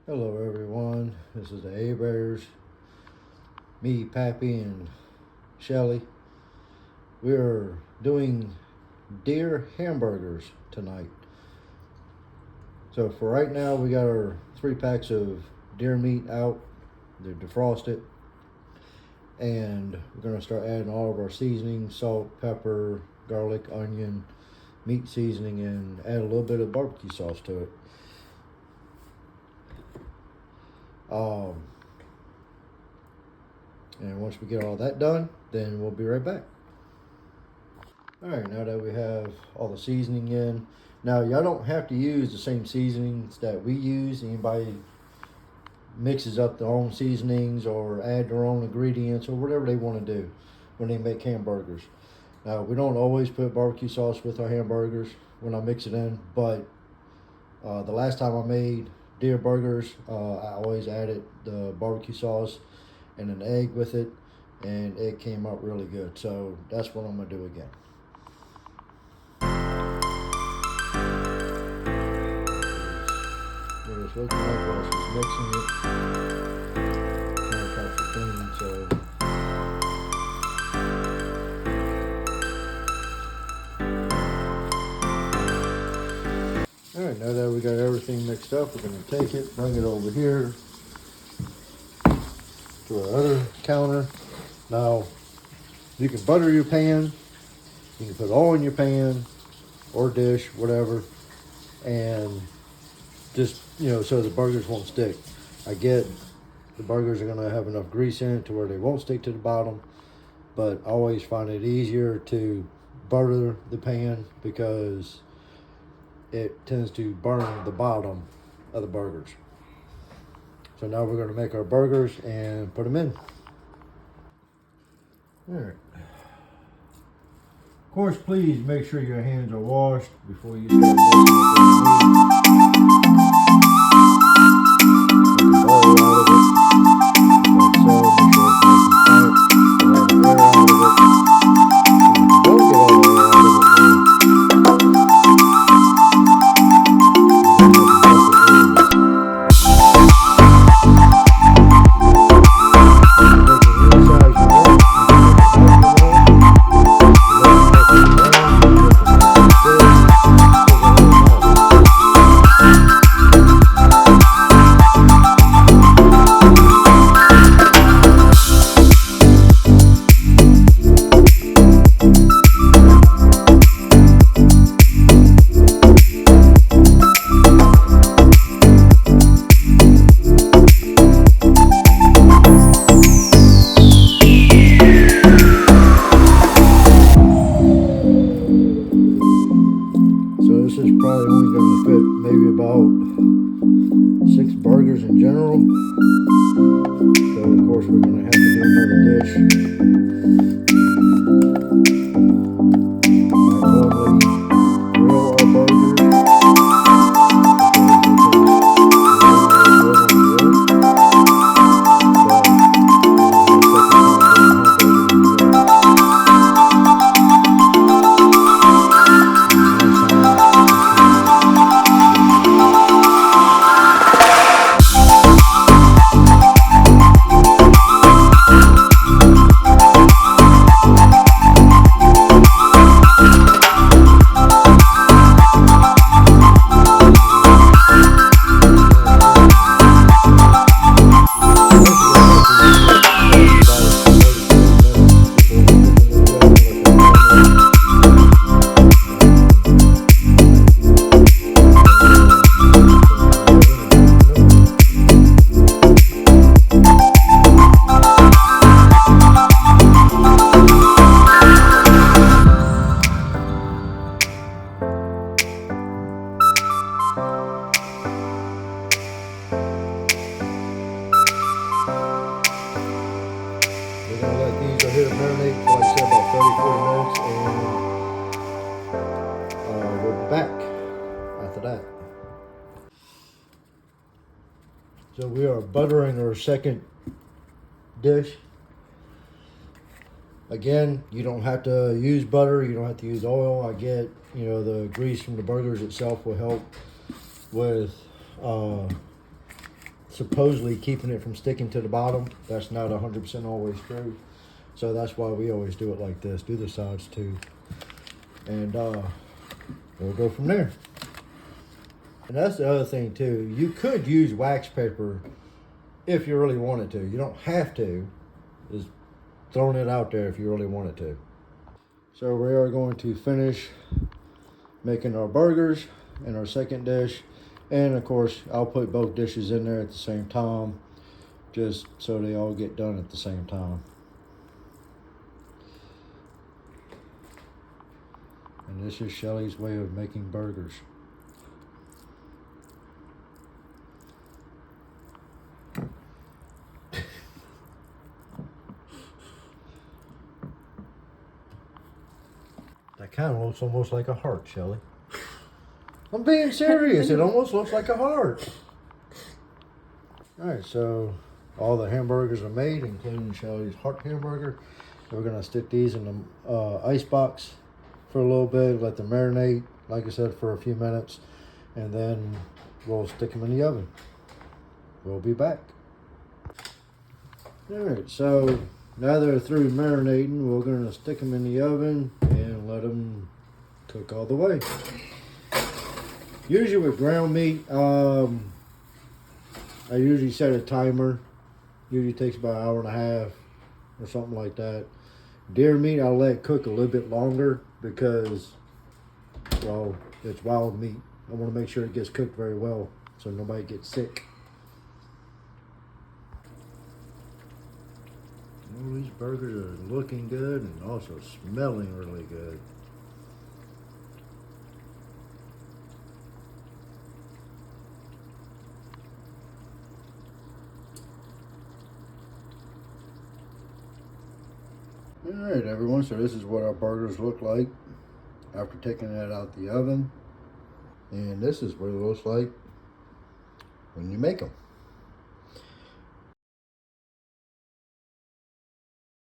Hello everyone, this is the Heberts, me, Pappy, and Shelly. We're doing deer hamburgers tonight. So for right now, we got our 3 packs of deer meat out. They're defrosted. And we're gonna start adding all of our seasoning, salt, pepper, garlic, onion, meat seasoning, and add a little bit of barbecue sauce to it. And once we get all that done, then we'll be right back. All right, now that we have all the seasoning in, now y'all don't have to use the same seasonings that we use. Anybody mixes up their own seasonings or add their own ingredients or whatever they want to do when they make hamburgers. Now, we don't always put barbecue sauce with our hamburgers when I mix it in, but the last time I made deer burgers, I always added the barbecue sauce and an egg with it, and it came out really good. So that's what I'm gonna do again. What it's looking like while she's mixing it, kind of comes for cleaning, so. All right, now that we got everything mixed up, we're gonna take it, bring it over here to our other counter. Now, you can butter your pan, you can put oil in your pan or dish, whatever, and just, so the burgers won't stick. I get the burgers are gonna have enough grease in it to where they won't stick to the bottom, but I always find it easier to butter the pan because it tends to burn the bottom of the burgers. So now we're gonna make our burgers and put them in. All right. Of course, please make sure your hands are washed before you start mixing with burgers in general. So of course we're going to have to do another dish. I normally grill our burgers. We're going to let these go here to marinate for, like I said, about 30-40 minutes, and we'll be back after that. So we are buttering our second dish. Again, you don't have to use butter, you don't have to use oil. I get, the grease from the burgers itself will help with supposedly keeping it from sticking to the bottom. That's not 100% always true. So that's why we always do it like this. Do the sides too. And we'll go from there. And that's the other thing too. You could use wax paper if you really wanted to. You don't have to. Just throwing it out there if you really wanted to. So we are going to finish making our burgers and our second dish. And of course, I'll put both dishes in there at the same time, just so they all get done at the same time. And this is Shelly's way of making burgers. That kind of looks almost like a heart, Shelly. I'm being serious. It almost looks like a heart. Alright, so all the hamburgers are made, including Shelly's heart hamburger. We're going to stick these in the ice box for a little bit, let them marinate, like I said, for a few minutes. And then we'll stick them in the oven. We'll be back. Alright, so now they're through marinating, we're going to stick them in the oven and let them cook all the way. Usually with ground meat, I usually set a timer. Usually takes about an hour and a half or something like that. Deer meat, I'll let it cook a little bit longer because, well, it's wild meat. I want to make sure it gets cooked very well so nobody gets sick. All these burgers are looking good and also smelling really good. Alright everyone, so this is what our burgers look like after taking it out the oven. And this is what it looks like when you make them.